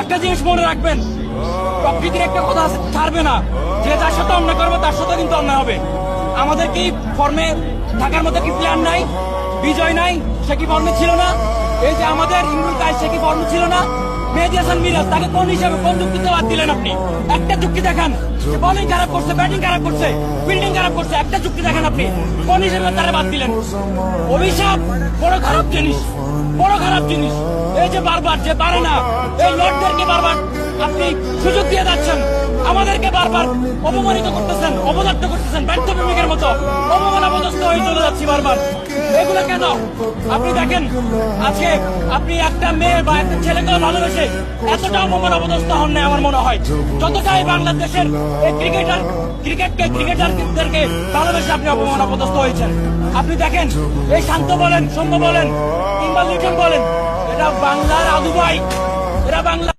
একটা জিনিস মনে রাখবেন, প্রকৃতির একটা কথা আছে, ছাড়বে না। যে যার সাথে অন্যায় করবে তার সাথে কিন্তু অন্যায় হবে। আমাদের কি ফর্মে থাকার মতো কি প্ল্যান নাই? বিজয় নাই, সে কি ফর্মে ছিল না? এই যে আমাদের ইমরুল কায়েস, সে কি ফর্মে ছিল না? মেহেদী হাসান মিরাজ, তাকে কোন হিসাবে, কোন যুক্তিতে বাদ দিলেন আপনি? একটা যুক্তি দেখান। বোলিং খারাপ করছে, ব্যাটিং খারাপ করছে, ফিল্ডিং খারাপ করছে, একটা যুক্তি দেখেন আপনি, কোন হিসেবে তারা বাদ দিলেন? অভিশাপ বড় খারাপ জিনিস, বড় খারাপ জিনিস। এই যে বারবার যে পারে না, এই লর্ডদেরকে বারবার আপনি সুযোগ দিয়ে যাচ্ছেন, আমাদেরকে বারবার অপমানিত করতেছেন, অপদার্থ করতেছেন, ব্যর্থ প্রেমিকের মতো অপমান অপদস্থ হয়ে চলে যাচ্ছি বারবার। এগুলো কেন? আপনি দেখেন, আজকে আপনি একটা মেয়ে বা একটা ছেলেকে ভালোবেসে এতটা অপমান অপদস্থ হন না আমার মনে হয়, যতটাই বাংলাদেশের এই ক্রিকেটারদেরকে ভালোবেসে আপনি অপমান অপদস্থ হয়েছেন। আপনি দেখেন, এই শান্ত বলেন, সৌম্য বলেন কিংবা লিটন বলেন, এরা বাংলার আদু ভাই, এরা বাংলা